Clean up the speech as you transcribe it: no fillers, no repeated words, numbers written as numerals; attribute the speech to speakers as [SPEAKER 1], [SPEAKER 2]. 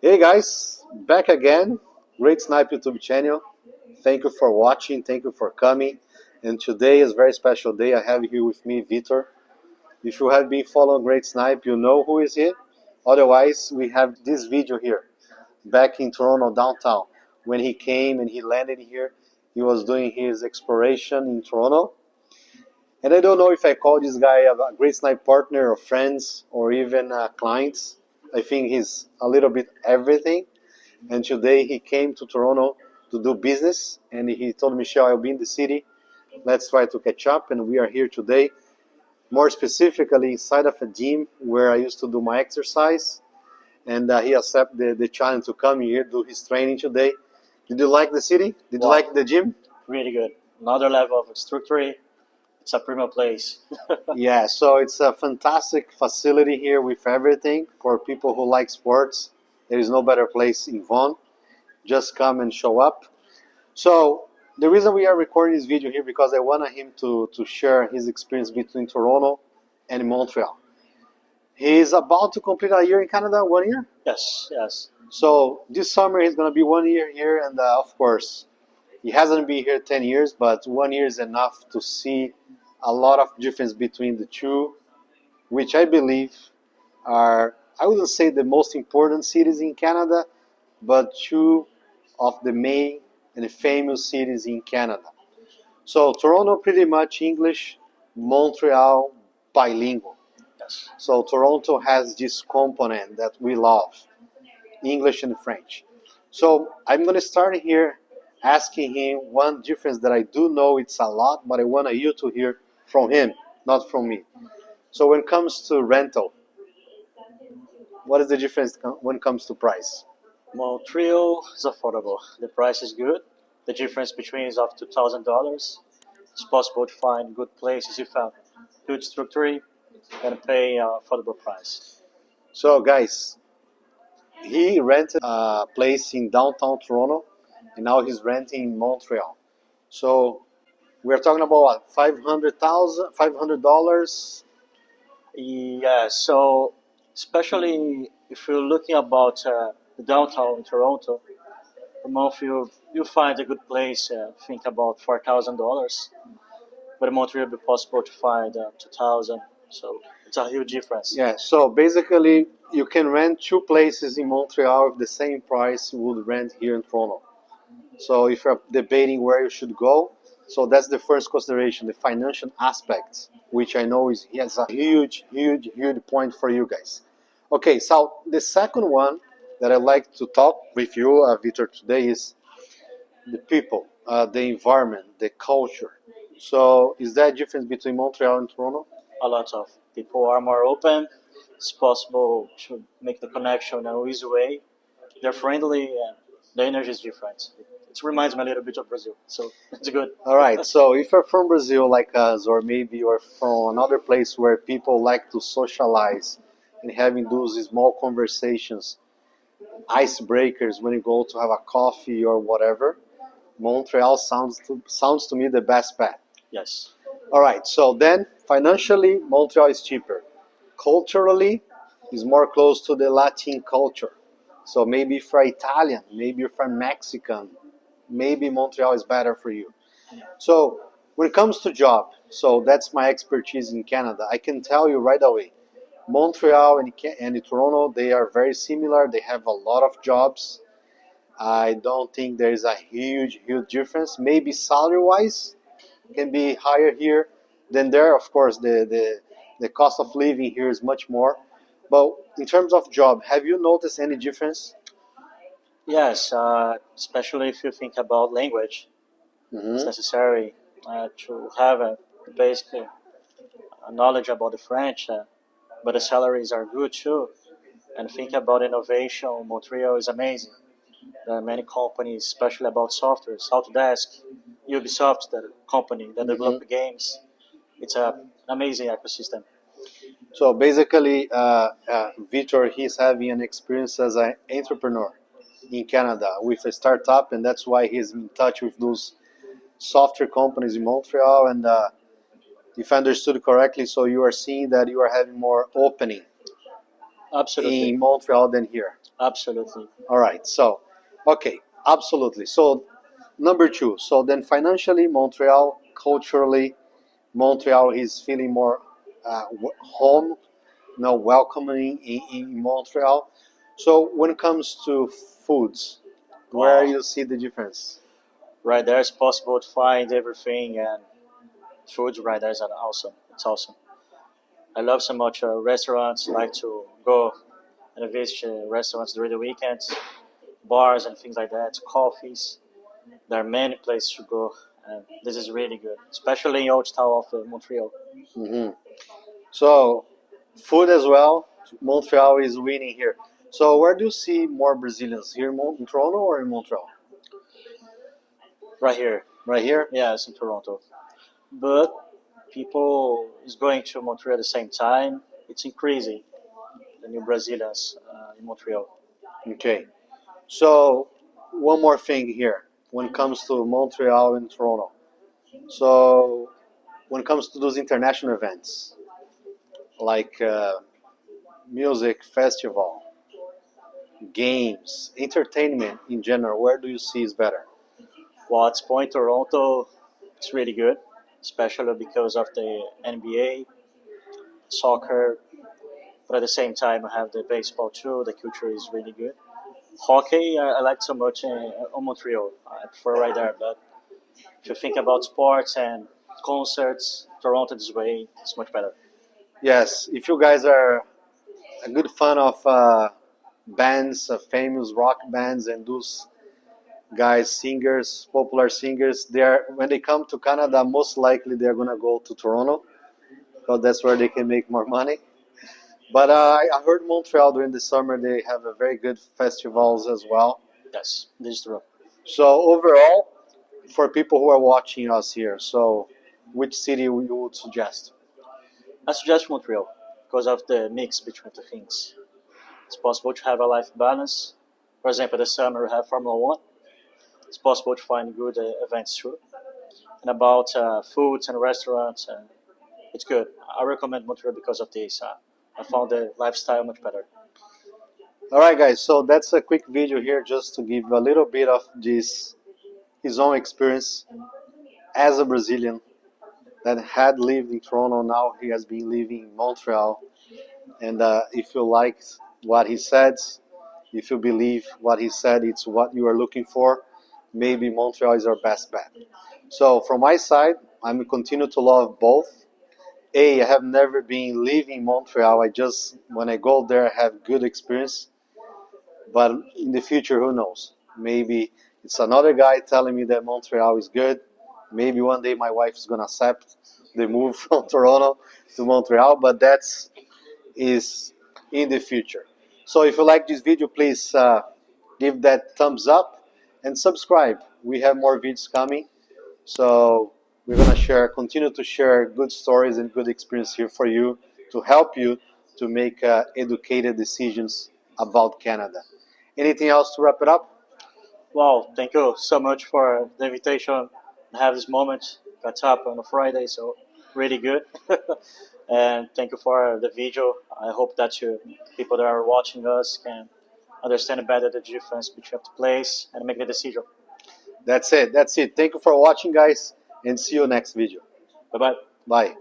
[SPEAKER 1] Hey guys, back again. Great Snipe YouTube channel. Thank you for watching. Thank you for coming. And today is a very special day. I have here with me Vitor. If you have been following Great Snipe, you know who is he. Otherwise, we have this video here back in Toronto downtown. When he came and he landed here, he was doing his exploration in Toronto. And I don't know if I call this guy a Great Snipe partner or friends or even clients. I think he's a little bit everything. And today he came to Toronto to do business, and he told Michelle, I'll be in the city. Let's try to catch up. And we are here today, more specifically inside of a gym where I used to do my exercise. And he accepted the challenge to come here, do his training today. Did you like the city? Did you
[SPEAKER 2] Wow.
[SPEAKER 1] like the gym?
[SPEAKER 2] Really good. Another level of structure. It's a prima place.
[SPEAKER 1] Yeah, so it's a fantastic facility here with everything for people who like sports. There is no better place in Vaughan. Just come and show up. So the reason we are recording this video here because I wanted him to share his experience between Toronto and Montreal. He's about to complete a year in Canada, 1 year.
[SPEAKER 2] Yes.
[SPEAKER 1] So this summer he's gonna be 1 year here, and of course he hasn't been here 10 years, but 1 year is enough to see a lot of difference between the two, which I believe are, I wouldn't say the most important cities in Canada, but two of the main and famous cities in Canada. So Toronto pretty much English, Montreal bilingual.
[SPEAKER 2] Yes.
[SPEAKER 1] So Toronto has this component that we love, English and French. So I'm going to start here asking him one difference that I do know it's a lot, but I want you to hear from him, not from me. So when it comes to rental, what is the difference when it comes to price?
[SPEAKER 2] Montreal is affordable. The price is good. The difference between is of $2,000. It's possible to find good places if a good structure and pay an affordable price.
[SPEAKER 1] So guys, he rented a place in downtown Toronto, and now he's renting in Montreal. So we're talking about what, $500?
[SPEAKER 2] Yeah, so especially if you're looking about the downtown in Toronto, per month you find a good place. Think about $4,000, but in Montreal it'll be possible to find 2,000. So it's a huge difference.
[SPEAKER 1] Yeah, so basically you can rent two places in Montreal with the same price you would rent here in Toronto. So if you're debating where you should go, so that's the first consideration, the financial aspect, which I know is has a huge point for you guys. Okay, so the second one that I'd like to talk with you, Victor, today is the people, the environment, the culture. So is there a difference between Montreal and Toronto?
[SPEAKER 2] A lot of people are more open. It's possible to make the connection in an easy way. They're friendly and the energy is different. It reminds me a little bit of Brazil, so it's good.
[SPEAKER 1] All right, so if you're from Brazil like us, or maybe you're from another place where people like to socialize and having those small conversations, icebreakers when you go to have a coffee or whatever, Montreal sounds to me the best bet.
[SPEAKER 2] Yes.
[SPEAKER 1] All right, so then financially, Montreal is cheaper. Culturally, is more close to the Latin culture. So maybe if you're Italian, maybe if you're Mexican, maybe Montreal is better for you. So when it comes to job, so that's my expertise in Canada. I can tell you right away, Montreal and Toronto, they are very similar. They have a lot of jobs. I don't think there is a huge difference. Maybe salary-wise can be higher here than there. Of course, the cost of living here is much more. But in terms of job, have you noticed any difference?
[SPEAKER 2] Yes, especially if you think about language, it's necessary to have a basic knowledge about the French, but the salaries are good too. And think about innovation, Montreal is amazing. There are many companies, especially about software, Autodesk, Ubisoft, the company that develop games. It's an amazing ecosystem.
[SPEAKER 1] So basically, Victor, he's having an experience as an entrepreneur in Canada with a startup, and that's why he's in touch with those software companies in Montreal. And if I understood correctly, so you are seeing that you are having more opening.
[SPEAKER 2] Absolutely.
[SPEAKER 1] in Montreal than here.
[SPEAKER 2] Absolutely.
[SPEAKER 1] All right. So, okay, absolutely. So, number two. So then, financially, Montreal, culturally, Montreal is feeling more home, welcoming in Montreal. So, when it comes to foods, where
[SPEAKER 2] Wow.
[SPEAKER 1] you see the difference?
[SPEAKER 2] Right there, it's possible to find everything, and food right there is awesome. It's awesome. I love so much restaurants. Like to go and visit restaurants during the weekends, bars and things like that. Coffees. There are many places to go, and this is really good, especially in Old Town of Montreal.
[SPEAKER 1] Hmm. So, food as well. Montreal is winning here. So, where do you see more Brazilians here in Toronto or in Montreal?
[SPEAKER 2] Right here,
[SPEAKER 1] Right here.
[SPEAKER 2] yes, in Toronto. But people is going to Montreal at the same time. It's increasing the new Brazilians in Montreal.
[SPEAKER 1] Okay. So, one more thing here when it comes to Montreal and Toronto. So, when it comes to those international events like music festival, games, entertainment in general, where do you see is better?
[SPEAKER 2] Well, at Point Toronto, it's really good, especially because of the NBA, soccer. But at the same time, I have the baseball too. The culture is really good. Hockey, I like so much in Montreal. I prefer right there. But if you think about sports and concerts, Toronto this way is much better.
[SPEAKER 1] Yes, if you guys are a good fan of bands, famous rock bands, and those guys, singers, popular singers, they are when they come to Canada, most likely they're gonna go to Toronto because that's where they can make more money. But I heard Montreal during the summer they have a very good festivals as well.
[SPEAKER 2] Yes, this is true.
[SPEAKER 1] So overall, for people who are watching us here, so which city you would suggest?
[SPEAKER 2] I suggest Montreal because of the mix between the things. It's possible to have a life balance. For example, this summer we have Formula One. It's possible to find good events too. And about foods and restaurants, it's good. I recommend Montreal because of this. I found the lifestyle much better.
[SPEAKER 1] All right, guys. So that's a quick video here, just to give a little bit of this his own experience as a Brazilian that had lived in Toronto. Now he has been living in Montreal. And if you liked what he said, if you believe what he said, it's what you are looking for. Maybe Montreal is our best bet. So from my side, I'm continue to love both. I have never been living Montreal. I just when I go there, I have good experience. But in the future, who knows? Maybe it's another guy telling me that Montreal is good. Maybe one day my wife is gonna accept the move from Toronto to Montreal. But that's is in the future. So if you like this video, please give that thumbs up and subscribe. We have more videos coming. So we're gonna continue to share good stories and good experience here for you to help you to make educated decisions about Canada. Anything else to wrap it up?
[SPEAKER 2] Wow, thank you so much for the invitation to have this moment. Got up on a Friday, so really good. And thank you for the video. I hope that you people that are watching us can understand better the difference between the place and make the decision.
[SPEAKER 1] That's it. That's it. Thank you for watching, guys, and see you next video.
[SPEAKER 2] Bye bye.
[SPEAKER 1] Bye.